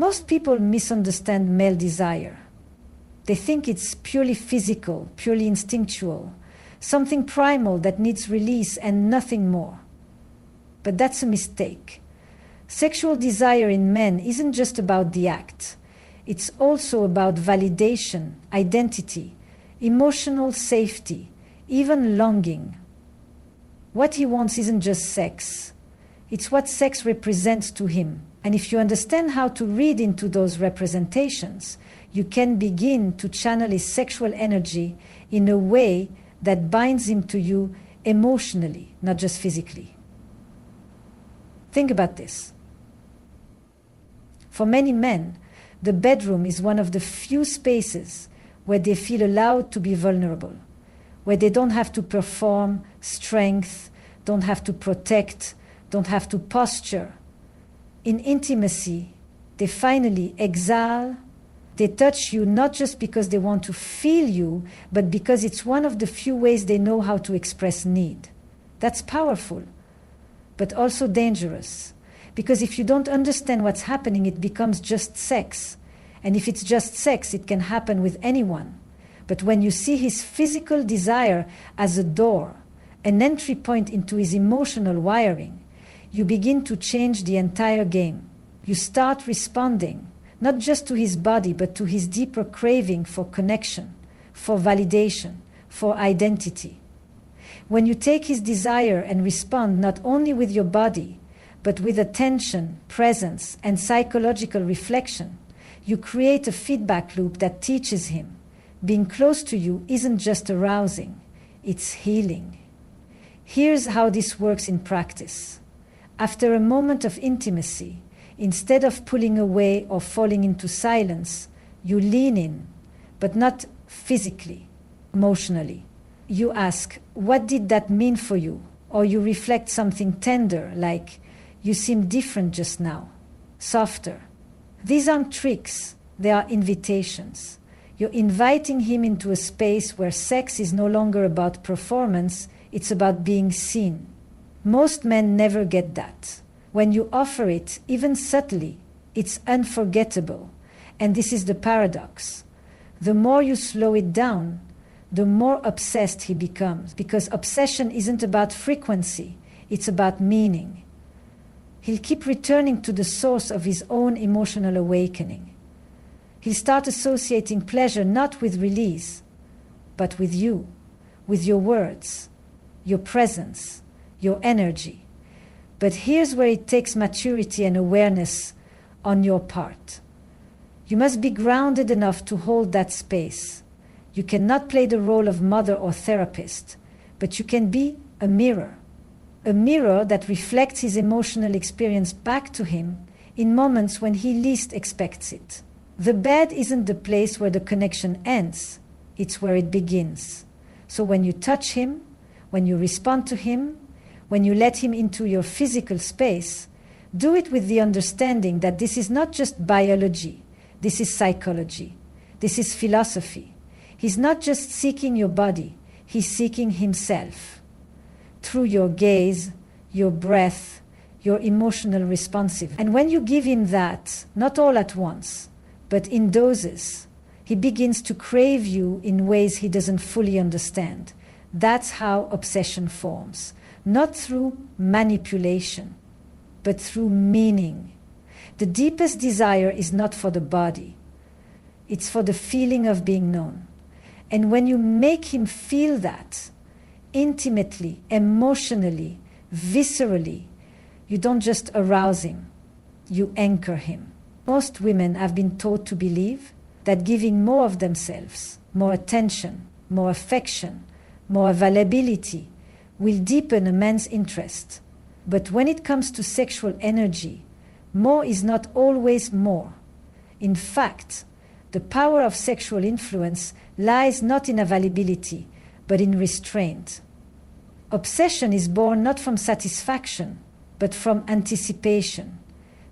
Most people misunderstand male desire. They think it's purely physical, purely instinctual, something primal that needs release and nothing more. But that's a mistake. Sexual desire in men isn't just about the act. It's also about validation, identity, emotional safety, even longing. What he wants isn't just sex. It's what sex represents to him. And if you understand how to read into those representations, you can begin to channel his sexual energy in a way that binds him to you emotionally, not just physically. Think about this. For many men, the bedroom is one of the few spaces where they feel allowed to be vulnerable, where they don't have to perform strength, don't have to protect, don't have to posture. In intimacy, they finally exhale. They touch you not just because they want to feel you, but because it's one of the few ways they know how to express need. That's powerful, but also dangerous. Because if you don't understand what's happening, it becomes just sex. And if it's just sex, it can happen with anyone. But when you see his physical desire as a door, an entry point into his emotional wiring, you begin to change the entire game. You start responding, not just to his body, but to his deeper craving for connection, for validation, for identity. When you take his desire and respond not only with your body, but with attention, presence, and psychological reflection, you create a feedback loop that teaches him being close to you isn't just arousing, it's healing. Here's how this works in practice. After a moment of intimacy, instead of pulling away or falling into silence, you lean in, but not physically, emotionally. You ask, what did that mean for you? Or you reflect something tender, like, you seem different just now, softer. These aren't tricks, they are invitations. You're inviting him into a space where sex is no longer about performance, it's about being seen. Most men never get that. When you offer it, even subtly, it's unforgettable. And this is the paradox. The more you slow it down, the more obsessed he becomes, because obsession isn't about frequency, it's about meaning. He'll keep returning to the source of his own emotional awakening. He'll start associating pleasure not with release, but with you, with your words, your presence, your energy. But here's where it takes maturity and awareness on your part. You must be grounded enough to hold that space. You cannot play the role of mother or therapist, but you can be a mirror that reflects his emotional experience back to him in moments when he least expects it. The bed isn't the place where the connection ends, it's where it begins. So when you touch him, when you respond to him, when you let him into your physical space, do it with the understanding that this is not just biology, this is psychology, this is philosophy. He's not just seeking your body, he's seeking himself. Through your gaze, your breath, your emotional responsiveness. And when you give him that, not all at once, but in doses, he begins to crave you in ways he doesn't fully understand. That's how obsession forms. Not through manipulation, but through meaning. The deepest desire is not for the body. It's for the feeling of being known. And when you make him feel that, intimately, emotionally, viscerally, you don't just arouse him, you anchor him. Most women have been taught to believe that giving more of themselves, more attention, more affection, more availability, will deepen a man's interest. But when it comes to sexual energy, more is not always more. In fact, the power of sexual influence lies not in availability, but in restraint. Obsession is born not from satisfaction, but from anticipation.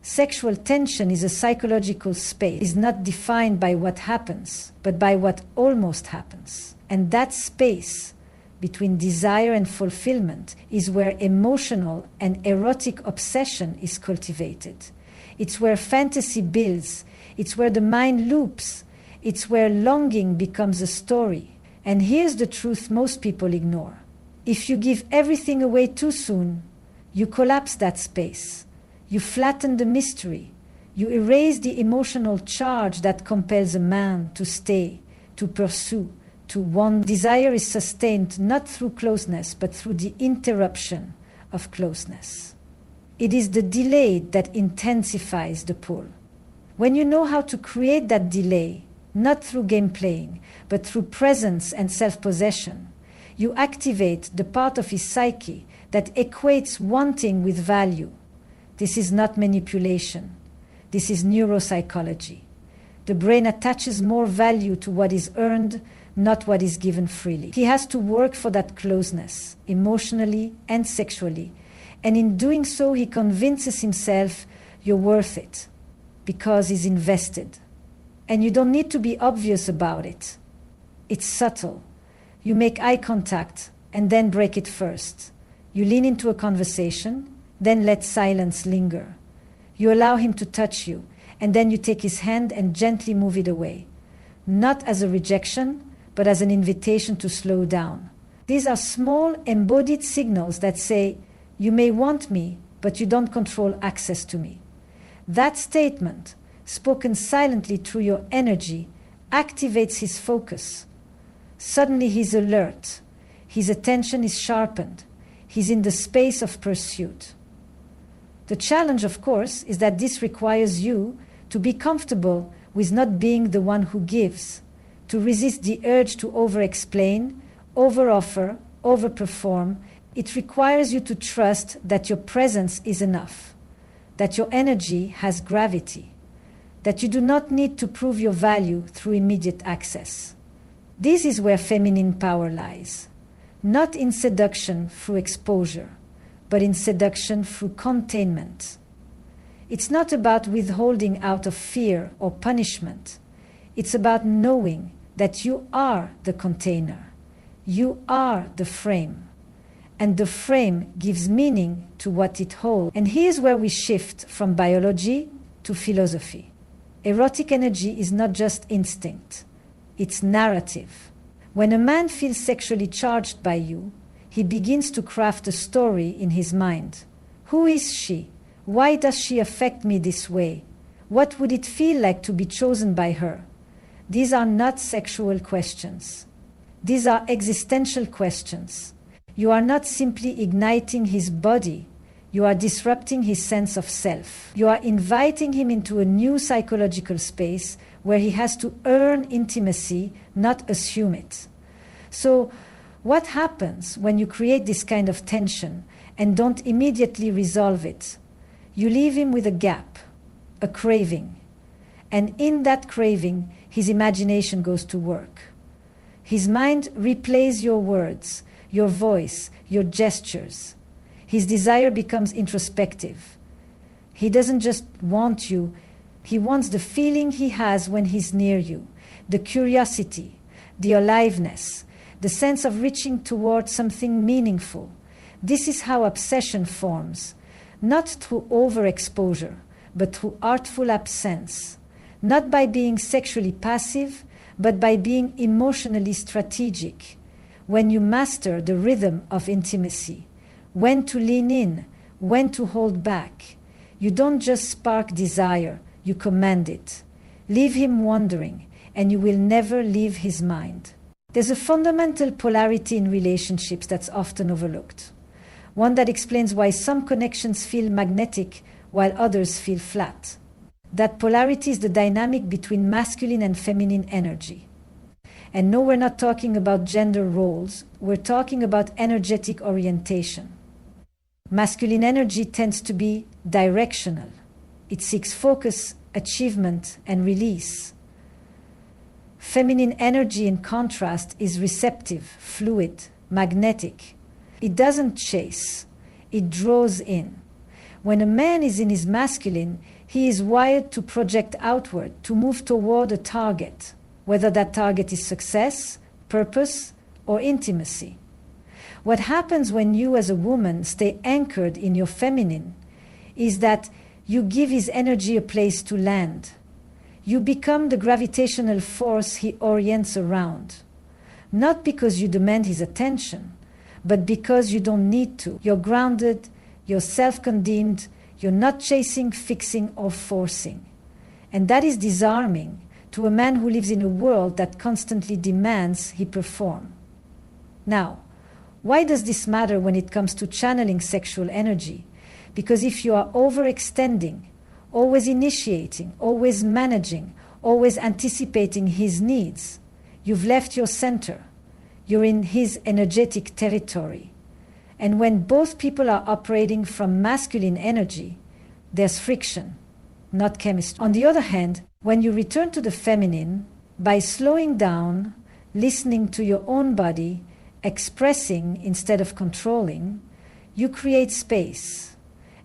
Sexual tension is a psychological space, is not defined by what happens, but by what almost happens. And that space between desire and fulfillment is where emotional and erotic obsession is cultivated. It's where fantasy builds. It's where the mind loops. It's where longing becomes a story. And here's the truth most people ignore. If you give everything away too soon, you collapse that space. You flatten the mystery. You erase the emotional charge that compels a man to stay, to pursue, to want. Desire is sustained not through closeness, but through the interruption of closeness. It is the delay that intensifies the pull. When you know how to create that delay, not through game playing, but through presence and self-possession, you activate the part of his psyche that equates wanting with value. This is not manipulation. This is neuropsychology. The brain attaches more value to what is earned, not what is given freely. He has to work for that closeness, emotionally and sexually. And in doing so, he convinces himself you're worth it because he's invested. And you don't need to be obvious about it. It's subtle. You make eye contact and then break it first. You lean into a conversation, then let silence linger. You allow him to touch you, and then you take his hand and gently move it away. Not as a rejection, but as an invitation to slow down. These are small embodied signals that say, you may want me, but you don't control access to me. That statement, spoken silently through your energy, activates his focus. Suddenly he's alert. His attention is sharpened. He's in the space of pursuit. The challenge, of course, is that this requires you to be comfortable with not being the one who gives, to resist the urge to over-explain, over-offer, over-perform. It requires you to trust that your presence is enough, that your energy has gravity, that you do not need to prove your value through immediate access. This is where feminine power lies, not in seduction through exposure, but in seduction through containment. It's not about withholding out of fear or punishment. It's about knowing that you are the container. You are the frame. And the frame gives meaning to what it holds. And here's where we shift from biology to philosophy. Erotic energy is not just instinct. It's narrative. When a man feels sexually charged by you, he begins to craft a story in his mind. Who is she? Why does she affect me this way? What would it feel like to be chosen by her? These are not sexual questions. These are existential questions. You are not simply igniting his body. You are disrupting his sense of self. You are inviting him into a new psychological space where he has to earn intimacy, not assume it. So, what happens when you create this kind of tension and don't immediately resolve it? You leave him with a gap, a craving. And in that craving, his imagination goes to work. His mind replays your words, your voice, your gestures. His desire becomes introspective. He doesn't just want you, he wants the feeling he has when he's near you, the curiosity, the aliveness, the sense of reaching toward something meaningful. This is how obsession forms, not through overexposure, but through artful absence, not by being sexually passive, but by being emotionally strategic. When you master the rhythm of intimacy, when to lean in, when to hold back, you don't just spark desire, you command it. Leave him wandering, and you will never leave his mind. There's a fundamental polarity in relationships that's often overlooked, one that explains why some connections feel magnetic while others feel flat. That polarity is the dynamic between masculine and feminine energy. And no, we're not talking about gender roles, we're talking about energetic orientation. Masculine energy tends to be directional. It seeks focus, achievement, and release. Feminine energy, in contrast, is receptive, fluid, magnetic. It doesn't chase, it draws in. When a man is in his masculine, he is wired to project outward, to move toward a target, whether that target is success, purpose, or intimacy. What happens when you as a woman stay anchored in your feminine is that You give his energy a place to land. You become the gravitational force he orients around. Not because you demand his attention, but because you don't need to. You're grounded, you're self-condemned, you're not chasing, fixing, or forcing. And that is disarming to a man who lives in a world that constantly demands he perform. Now, why does this matter when it comes to channeling sexual energy? Because if you are overextending, always initiating, always managing, always anticipating his needs, you've left your center. You're in his energetic territory. And when both people are operating from masculine energy, there's friction, not chemistry. On the other hand, when you return to the feminine, by slowing down, listening to your own body, expressing instead of controlling, you create space.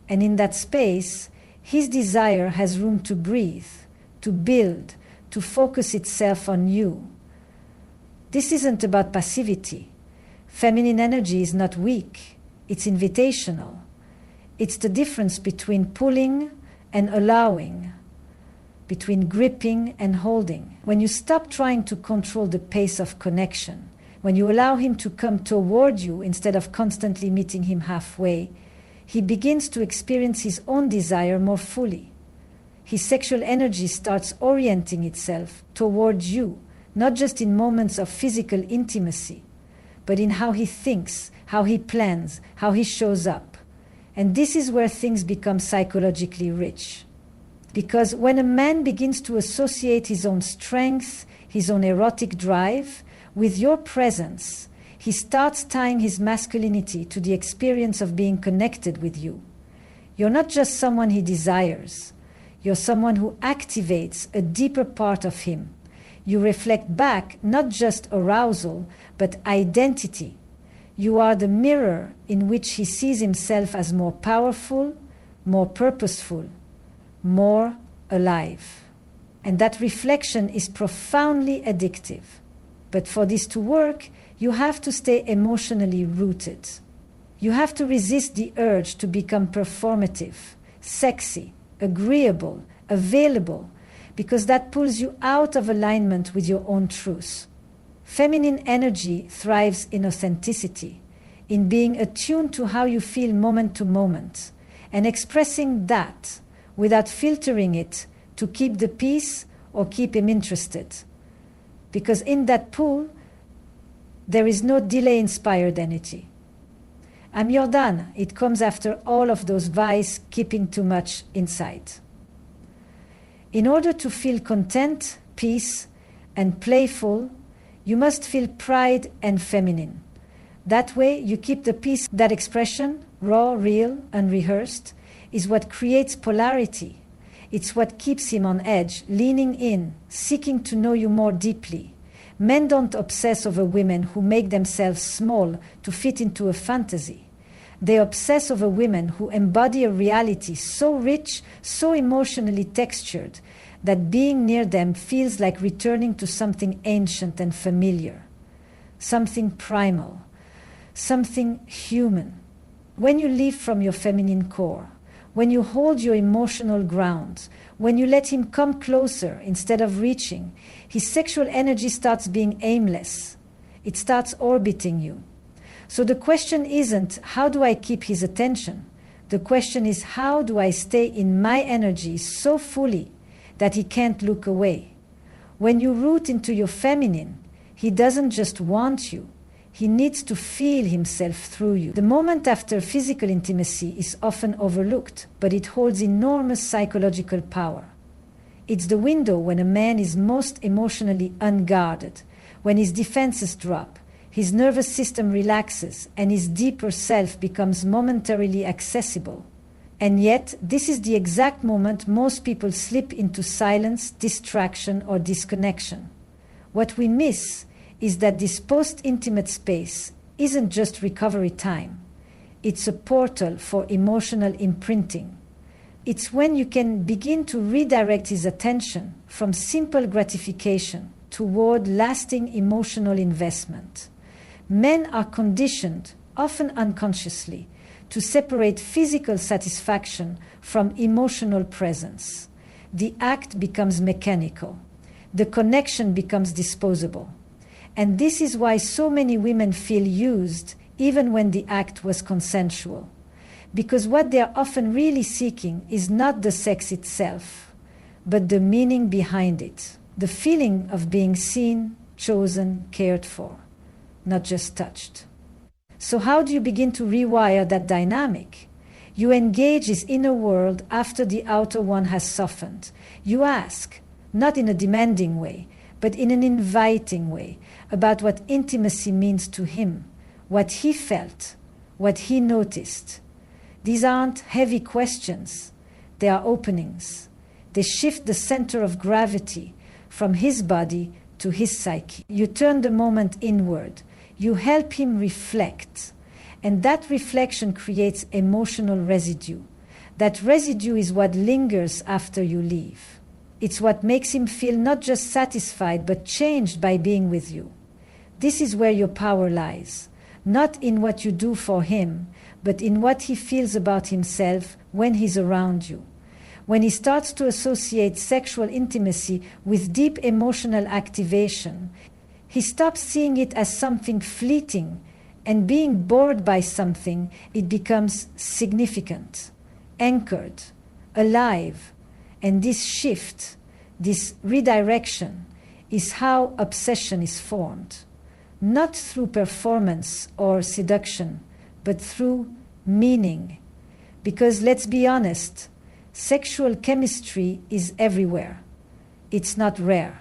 And in that space, his desire has room to breathe, to build, to focus itself on you. This isn't about passivity. Feminine energy is not weak. It's invitational. It's the difference between pulling and allowing, between gripping and holding. When you stop trying to control the pace of connection, when you allow him to come toward you instead of constantly meeting him halfway, he begins to experience his own desire more fully. His sexual energy starts orienting itself toward you, not just in moments of physical intimacy, but in how he thinks, how he plans, how he shows up. And this is where things become psychologically rich. Because when a man begins to associate his own strength, his own erotic drive, with your presence, he starts tying his masculinity to the experience of being connected with you. You're not just someone he desires. You're someone who activates a deeper part of him. You reflect back not just arousal, but identity. You are the mirror in which he sees himself as more powerful, more purposeful, more alive. And that reflection is profoundly addictive. But for this to work, you have to stay emotionally rooted. You have to resist the urge to become performative, sexy, agreeable, available, because that pulls you out of alignment with your own truth. Feminine energy thrives in authenticity, in being attuned to how you feel moment to moment, and expressing that without filtering it to keep the peace or keep him interested. Because in that pull, there is no delay-inspired energy. I'm Jordan. It comes after all of those vices keeping too much inside. In order to feel content, peace, and playful, you must feel pride and feminine. That way, you keep the peace. That expression, raw, real, unrehearsed, is what creates polarity. It's what keeps him on edge, leaning in, seeking to know you more deeply. Men don't obsess over women who make themselves small to fit into a fantasy. They obsess over women who embody a reality so rich, so emotionally textured, that being near them feels like returning to something ancient and familiar, something primal, something human. When you live from your feminine core, when you hold your emotional ground, when you let him come closer instead of reaching, his sexual energy starts being aimless. It starts orbiting you. So the question isn't, how do I keep his attention? The question is, how do I stay in my energy so fully that he can't look away? When you root into your feminine, he doesn't just want you. He needs to feel himself through you. The moment after physical intimacy is often overlooked, but it holds enormous psychological power. It's the window when a man is most emotionally unguarded, when his defenses drop, his nervous system relaxes, and his deeper self becomes momentarily accessible. And yet, this is the exact moment most people slip into silence, distraction, or disconnection. What we miss is that this post-intimate space isn't just recovery time. It's a portal for emotional imprinting. It's when you can begin to redirect his attention from simple gratification toward lasting emotional investment. Men are conditioned, often unconsciously, to separate physical satisfaction from emotional presence. The act becomes mechanical. The connection becomes disposable. And this is why so many women feel used even when the act was consensual. Because what they are often really seeking is not the sex itself, but the meaning behind it. The feeling of being seen, chosen, cared for, not just touched. So how do you begin to rewire that dynamic? You engage his inner world after the outer one has softened. You ask, not in a demanding way, but in an inviting way, about what intimacy means to him, what he felt, what he noticed. These aren't heavy questions. They are openings. They shift the center of gravity from his body to his psyche. You turn the moment inward. You help him reflect. And that reflection creates emotional residue. That residue is what lingers after you leave. It's what makes him feel not just satisfied, but changed by being with you. This is where your power lies. Not in what you do for him, but in what he feels about himself when he's around you. When he starts to associate sexual intimacy with deep emotional activation, he stops seeing it as something fleeting, and being bored by something, it becomes significant, anchored, alive. And this shift, this redirection, is how obsession is formed. Not through performance or seduction, but through meaning. Because let's be honest, sexual chemistry is everywhere. It's not rare.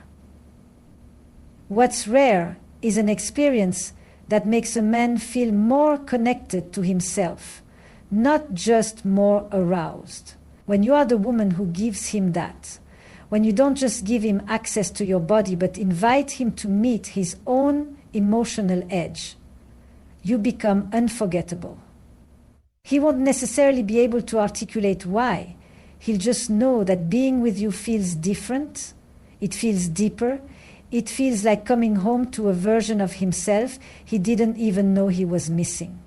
What's rare is an experience that makes a man feel more connected to himself, not just more aroused. When you are the woman who gives him that, when you don't just give him access to your body, but invite him to meet his own emotional edge, you become unforgettable. He won't necessarily be able to articulate why. He'll just know that being with you feels different, it feels deeper, it feels like coming home to a version of himself he didn't even know he was missing.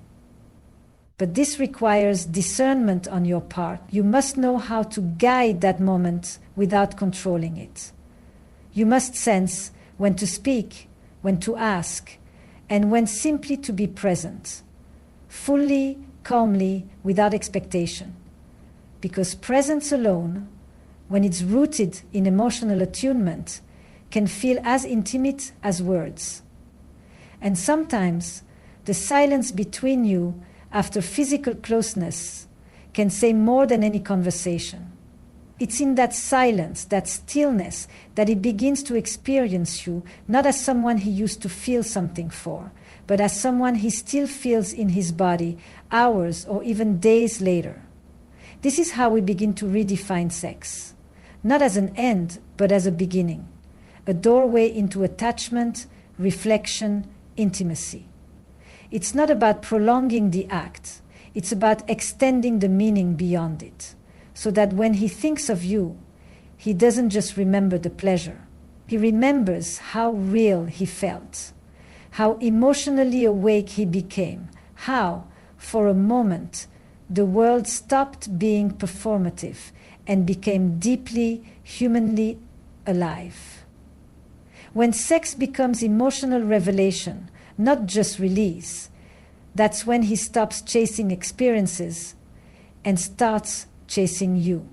But this requires discernment on your part. You must know how to guide that moment without controlling it. You must sense when to speak, when to ask, and when simply to be present, fully, calmly, without expectation. Because presence alone, when it's rooted in emotional attunement, can feel as intimate as words. And sometimes the silence between you after physical closeness can say more than any conversation. It's in that silence, that stillness, that he begins to experience you, not as someone he used to feel something for, but as someone he still feels in his body hours or even days later. This is how we begin to redefine sex, not as an end, but as a beginning, a doorway into attachment, reflection, intimacy. It's not about prolonging the act, it's about extending the meaning beyond it, so that when he thinks of you, he doesn't just remember the pleasure. He remembers how real he felt, how emotionally awake he became, how, for a moment, the world stopped being performative and became deeply, humanly alive. When sex becomes emotional revelation, not just release, that's when he stops chasing experiences and starts chasing you.